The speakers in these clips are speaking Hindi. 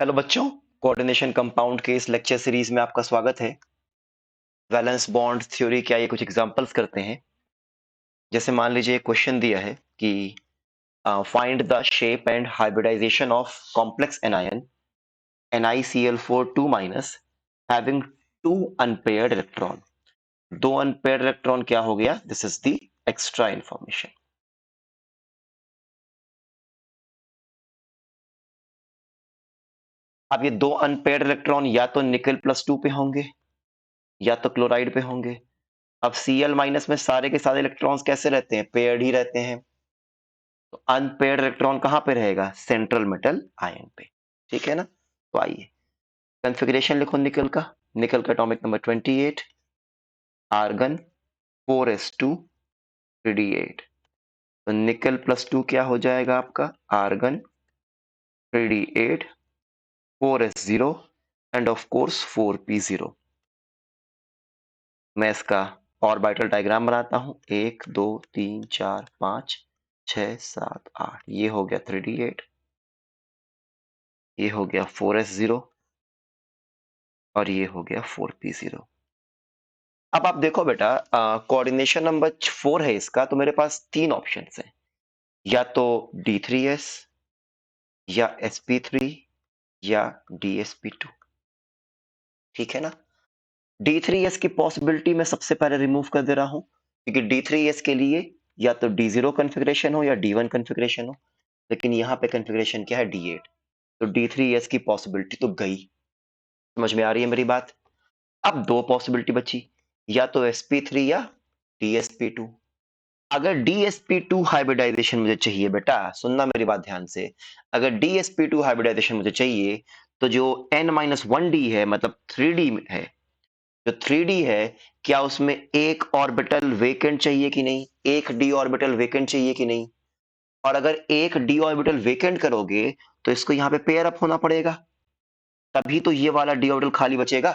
हेलो बच्चों, कोऑर्डिनेशन कंपाउंड के इस लेक्चर सीरीज में आपका स्वागत है। वैलेंस बॉन्ड थ्योरी के आइए कुछ एग्जांपल्स करते हैं। जैसे मान लीजिए क्वेश्चन दिया है कि find the shape and hybridization of complex anion NiCl4 2- having two unpaired electron. दो अनपेयर्ड इलेक्ट्रॉन क्या हो गया? This is the extra information. अब ये दो अनपेयर्ड इलेक्ट्रॉन या तो निकल +2 पे होंगे या तो क्लोराइड पे होंगे। अब Cl- में सारे के सारे इलेक्ट्रॉन्स कैसे रहते हैं? पेयर्ड ही रहते हैं। तो अनपेयर्ड इलेक्ट्रॉन कहां पे रहेगा? सेंट्रल मेटल आयन पे। ठीक है ना? तो आइए कॉन्फ़िगरेशन लिखो निकल का। निकल का atomic number 28, argon 4s2 3d8। तो निकल +2 क्या हो जाएगा आपका? Argon 3d8 4s0 and of course 4p0। मैं इसका ऑर्बिटल डायग्राम बनाता हूं। 1 2 3 4 5 6 7 8। ये हो गया 3d8, ये हो गया 4s0 और ये हो गया 4p0। अब आप देखो बेटा, कोऑर्डिनेशन नंबर 4 है इसका, तो मेरे पास तीन ऑप्शन हैं। या तो D3s या sp3 या dsp2। ठीक है ना? D3s की पॉसिबिलिटी मैं सबसे पहले रिमूव कर दे रहा हूं, क्योंकि D3s के लिए या तो D0 कॉन्फ़िगरेशन हो या D1 कॉन्फ़िगरेशन हो। लेकिन यहाँ पे कॉन्फ़िगरेशन क्या है? D8। तो D3s की पॉसिबिलिटी तो गई। समझ में आ रही है मेरी बात? अब दो पॉसिबिलिटी बची, या तो sp3 या dsp2। अगर DsP2 हाइब्रिडाइजेशन मुझे चाहिए, बेटा सुनना मेरी बात ध्यान से। अगर DsP2 हाइब्रिडाइजेशन मुझे चाहिए, तो जो N-1D है, मतलब 3D है, जो 3D है, क्या उसमें एक ऑर्बिटल वेकेंट चाहिए कि नहीं? एक d ऑर्बिटल वेकेंट चाहिए कि नहीं? और अगर एक d ऑर्बिटल वेकेंट करोगे तो इसको यहाँ पे पेयर अप होना पड़ेगा, तभी तो ये वाला d ऑर्बिटल खाली बचेगा।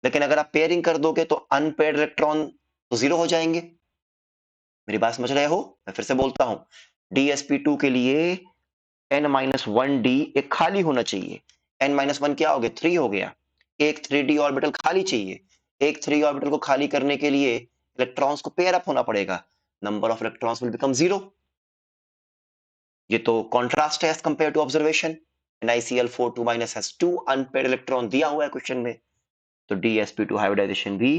लेकिन अगर आप पेयरिंग कर दोगे तो अनपेयर्ड इलेक्ट्रॉन तो जीरो हो जाएंगे। मेरी बात समझ रहे हो? मैं फिर से बोलता हूं, DsP2 के लिए N-1D एक खाली होना चाहिए। N-1 क्या हो गया? 3 हो गया। एक 3D ऑर्बिटल खाली चाहिए। एक 3 ऑर्बिटल को खाली करने के लिए इलेक्ट्रॉन्स को पेयर अप होना पड़ेगा। Number of electrons will become 0। ये तो कॉन्ट्रास्ट है as compare to observation. NiCl4 2- has 2 unpaired electron दिया हुआ है क्वेश्चन में, तो DsP2 हाइब्रिडाइजेशन भी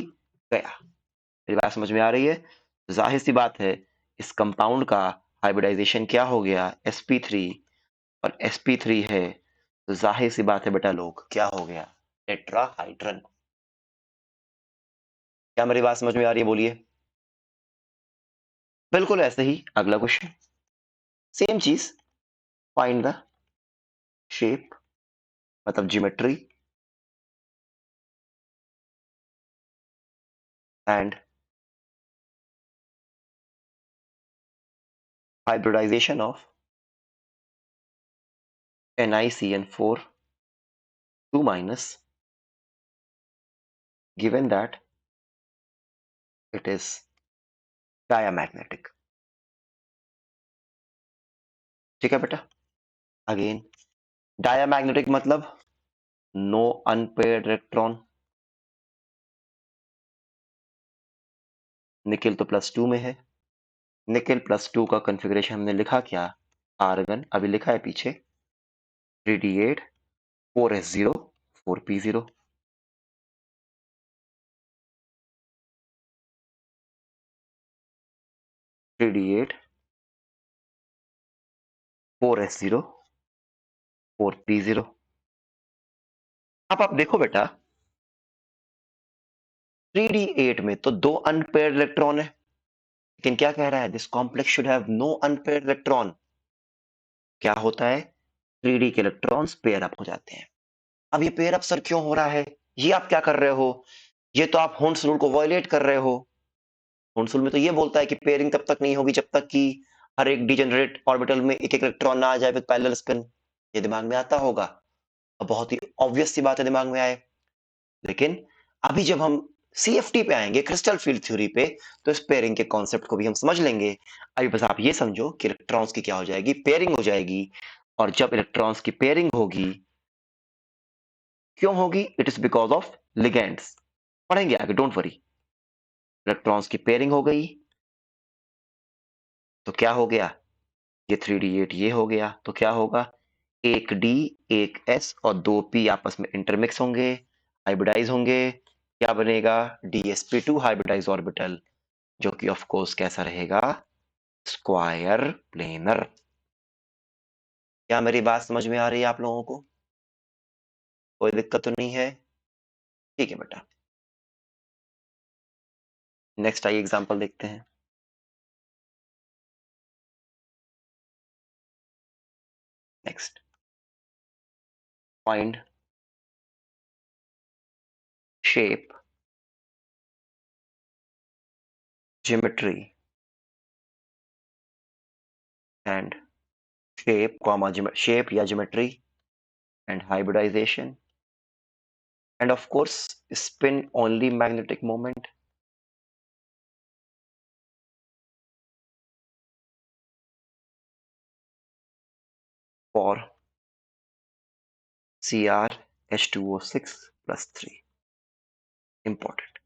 गया। मेरी बात समझ में आ रही है? जाहिर सी बात है, इस कंपाउंड का हाइब्रिडाइजेशन क्या हो गया? sp3। और sp3 है तो जाहिर सी बात है बेटा लोग, क्या हो गया? टेट्राहाइड्रन। क्या मेरी बात समझ में आ रही है? बोलिए। बिल्कुल ऐसे ही अगला क्वेश्चन, सेम चीज। फाइंड द शेप, मतलब geometry and hybridization of NiCN4 2- given that it is diamagnetic। ठीक है बेटा? अगेन, डायमैग्नेटिक मतलब नो अनपेयर्ड इलेक्ट्रॉन। निकेल तो +2 में है। निकेल +2 का कॉन्फ़िगरेशन हमने लिखा क्या? आर्गन, अभी लिखा है पीछे, 3d8 4s0 4p0। 3d8 4s0 4p0। अब आप देखो बेटा, 3d8 में तो दो अनपेयर्ड इलेक्ट्रॉन है, लेकिन क्या कह रहा है? This complex should have no unpaired electron. क्या होता है? 3d के इलेक्ट्रॉन्स पेयर अप हो जाते हैं। अब ये पेयर अप सर क्यों हो रहा है? ये आप क्या कर रहे हो? ये तो आप होन्स रूल को वायलेट कर रहे हो। होन्स रूल में तो ये बोलता है कि पेयरिंग तब तक नहीं होगी जब तक कि हर एक डिजेनरेट ऑर्बिटल में एक एक इलेक्ट्रॉन ना आ जाए विद पैरेलल स्पिन। ये दिमाग में आता होगा और बहुत ही ऑब्वियस सी बात है दिमाग में आए। लेकिन अभी जब हम CFT पे आएंगे, क्रिस्टल फील्ड थ्योरी पे, तो इस पेयरिंग के कॉन्सेप्ट को भी हम समझ लेंगे। अभी बस आप ये समझो कि इलेक्ट्रॉन्स की क्या हो जाएगी? पेयरिंग हो जाएगी। और जब इलेक्ट्रॉन्स की पेयरिंग होगी क्यों होगी? It is because of ligands. पढ़ेंगे आगे, डोंट वरी। इलेक्ट्रॉन्स की पेयरिंग हो गई तो क्या हो गया? ये 3d8 ये हो गया तो क्या होगा? एक डी, एक एस और दो पी आपस में इंटरमिक्स होंगे, हाइब्रिडाइज होंगे। क्या बनेगा? DsP2 हाइब्रिडाइज ऑर्बिटल, जो कि ऑफ कोर्स कैसा रहेगा? Square planar. क्या मेरी बात समझ में आ रही है आप लोगों को? कोई दिक्कत तो नहीं है? ठीक है बेटा, नेक्स्ट आइए एग्जांपल देखते हैं। Next, find shape, geometry and shape comma shape या geometry and hybridization and of course spin only magnetic moment for CrH2O6+3। Important.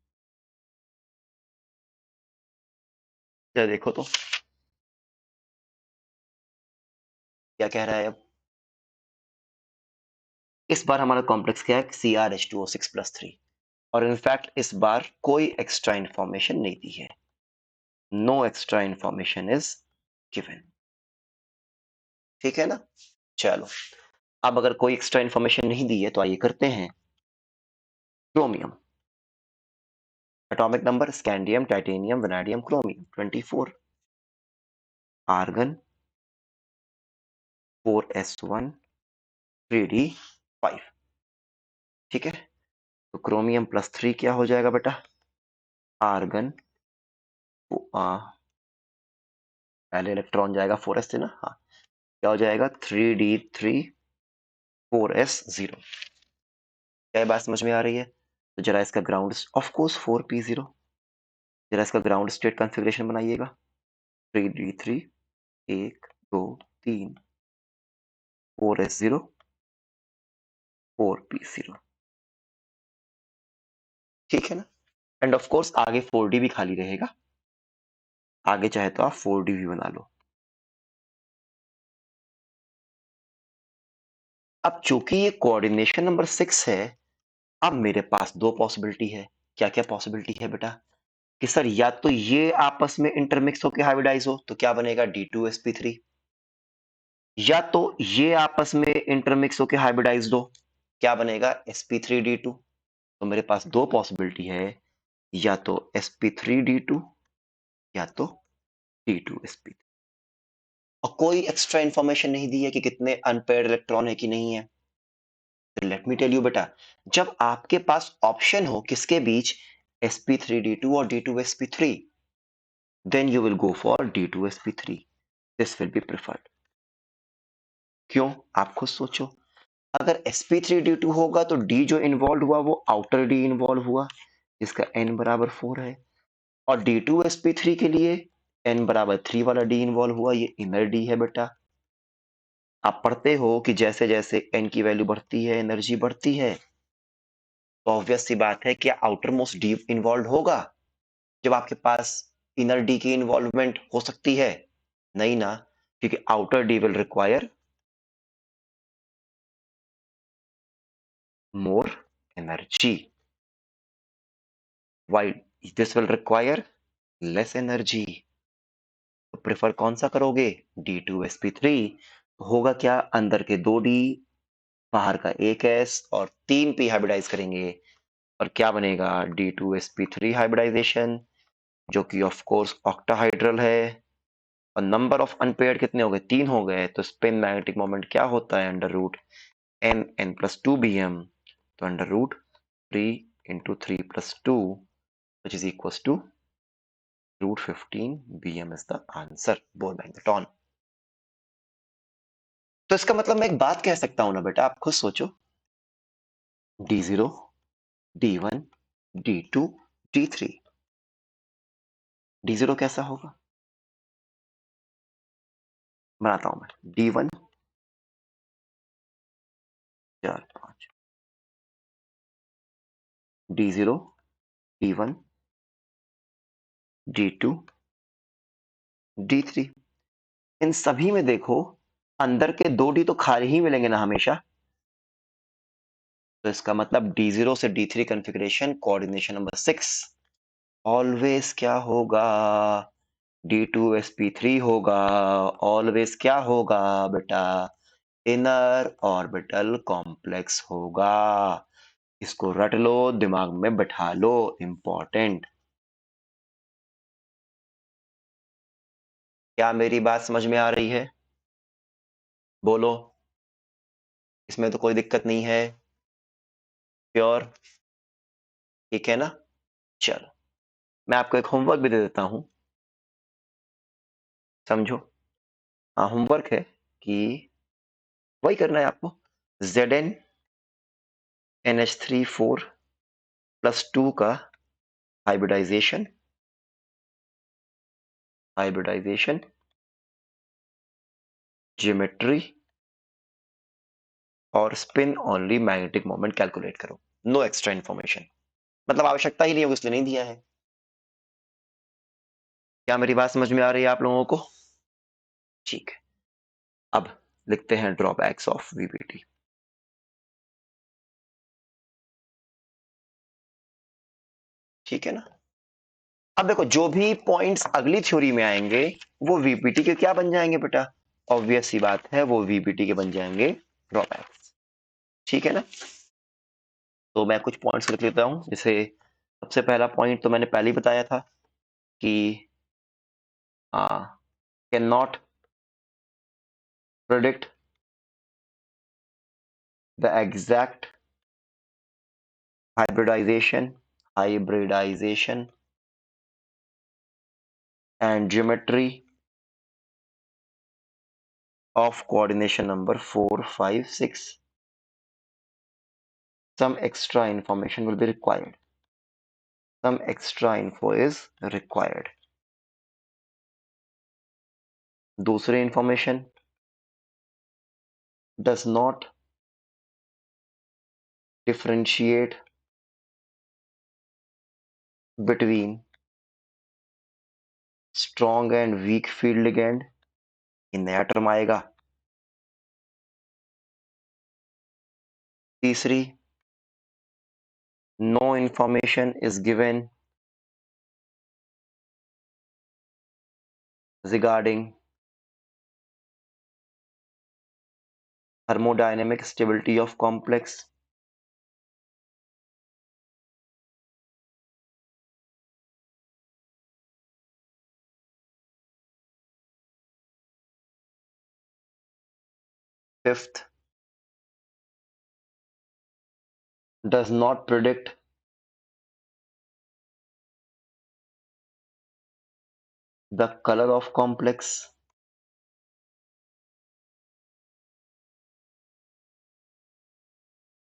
क्या देखो तो क्या कह रहा है अब। इस बार हमारा कॉम्प्लेक्स क्या है? CrH2O6+3। और इनफैक्ट इस बार कोई एक्स्ट्रा इंफॉर्मेशन नहीं दी है। No extra information is given. ठीक है ना? चलो, अब अगर कोई एक्स्ट्रा इंफॉर्मेशन नहीं दी है तो आइए करते हैं। Chromium, atomic number scandium, titanium, vanadium, chromium 24। Argon 4s1 3d5। ठीक है, तो क्रोमियम +3 क्या हो जाएगा बेटा? आर्गन पहले इलेक्ट्रॉन जाएगा 4s से ना, हाँ, क्या हो जाएगा? 3d3 4s0। क्या बात समझ में आ रही है? तो जरा इसका ग्राउंड, ऑफ कोर्स 4p0, जरा इसका ग्राउंड स्टेट कॉन्फ़िगरेशन बनाइएगा। 3d3 1 2 3 4s0 4p0। ठीक है ना? एंड ऑफ कोर्स आगे 4d भी खाली रहेगा, आगे चाहे तो आप 4d भी बना लो। अब चूंकि ये कोऑर्डिनेशन नंबर 6 है, अब मेरे पास दो पॉसिबिलिटी है। क्या क्या पॉसिबिलिटी है बेटा? कि सर या तो ये आपस में इंटरमिक्स होकर हाइब्रिडाइज हो तो क्या बनेगा? D2sp3। या तो ये आपस में इंटरमिक्स होकर हाइब्रिडाइज हो, क्या बनेगा? sp3d2। तो मेरे पास दो पॉसिबिलिटी है, या तो sp3d2 या तो D2sp3। और कोई एक्स्ट्रा इंफॉर्मेशन नहीं दी है कि कितने अनपेयर्ड इलेक्ट्रॉन है कि नहीं है। तो लेट मी टेल यू बेटा, जब आपके पास ऑप्शन हो किसके बीच? sp3d2 और D2sp3, then you will go for D2sp3। This will be preferred। क्यों? आप खुद सोचो। अगर sp3d2 होगा तो D जो इन्वॉल्व हुआ वो आउटर D इन्वॉल्व हुआ, जिसका n बराबर 4 है। और D2sp3 के लिए n बराबर 3 वाला D इन्वॉल्व हुआ, ये इनर D है बेटा। आप पढ़ते हो कि जैसे जैसे n की वैल्यू बढ़ती है, एनर्जी बढ़ती है, तो ऑब्वियस सी बात है कि आउटर मोस्ट D इन्वॉल्व होगा जब आपके पास इनर डी की इन्वॉल्वमेंट हो सकती है? नहीं ना, क्योंकि outer D will require more energy while this will require less energy। तो प्रेफर कौन सा करोगे? D2sp3। होगा क्या? अंदर के 2d, बाहर का एक s और 3p हाइब्रिडाइज करेंगे और क्या बनेगा? D2sp3 हाइब्रिडाइजेशन, जो कि ऑफ कोर्स ऑक्टाहाइड्रल है। और नंबर ऑफ अनपेयर्ड कितने हो गए? 3 हो गए। तो स्पिन मैग्नेटिक मोमेंट क्या होता है? Under root n+2 bm। तो under root 3 × 3 + 2 which is equals to √15 bm is the answer। Bore magneton. तो इसका मतलब मैं एक बात कह सकता हूं ना बेटा, आप खुद सोचो। D0 D1 D2 D3। D0 कैसा होगा? बनाता हूं मैं। D1 4 5 D0, D1, D2, D3। इन सभी में देखो अंदर के 2D तो खाली ही मिलेंगे ना हमेशा, तो इसका मतलब D0 से D3 configuration coordination number 6 always क्या होगा, D2sp3 होगा। ऑलवेज क्या होगा बेटा, इनर ऑर्बिटल कॉम्प्लेक्स होगा। इसको रट लो, दिमाग में बैठा लो, इंपॉर्टेंट। क्या मेरी बात समझ में आ रही है? बोलो, इसमें तो कोई दिक्कत नहीं है, प्योर, ठीक है ना? चलो, मैं आपको एक होमवर्क भी दे देता हूं, समझो। हाँ, होमवर्क है कि वही करना है आपको, Zn NH3 4 +2 का हाइब्रिडाइजेशन ज्योमेट्री और spin only magnetic moment calculate करो। नो एक्स्ट्रा इन्फॉर्मेशन, मतलब आवश्यकता ही नहीं होगी, इसलिए नहीं दिया है। क्या मेरी बात समझ में आ रही है आप लोगों को? ठीक है, अब लिखते हैं ड्रॉबैक्स ऑफ वीबीटी। ठीक है ना? अब देखो, जो भी पॉइंट्स अगली थ्योरी में आएंगे वो वीपीटी के क्या बन जाएंगे बेटा? ऑब्वियस सी बात है, वो वीपीटी के बन जाएंगे ड्रॉबैक्स। ठीक है ना? तो मैं कुछ पॉइंट्स लिख लेता हूं। जैसे सबसे पहला पॉइंट तो मैंने पहले ही बताया था कि can not predict the exact hybridization and geometry of coordination number 4, 5, 6. Some extra information will be required. Some extra info is required. दूसरी information does not differentiate between strong and weak field ligand. ये नया टर्म आएगा। तीसरी, no information is given regarding thermodynamic stability of complex. Fifth, does not predict the color of complex.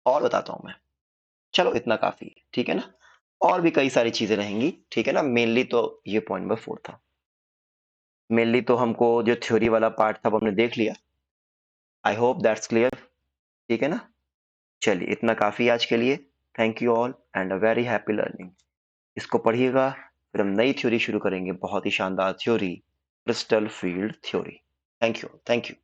और बताता हूं मैं, चलो इतना काफी है, ठीक है ना? और भी कई सारी चीजें रहेंगी, ठीक है ना? मेनली तो ये पॉइंट नंबर 4 था। मेनली तो हमको जो थ्योरी वाला पार्ट था वो हमने देख लिया। आई होप दैट्स क्लियर, ठीक है ना? चलिए, इतना काफी आज के लिए। Thank you all and a very happy learning. इसको पढ़िएगा, फिर हम नई थ्योरी शुरू करेंगे, बहुत ही शानदार theory, crystal field theory. Thank you, thank you.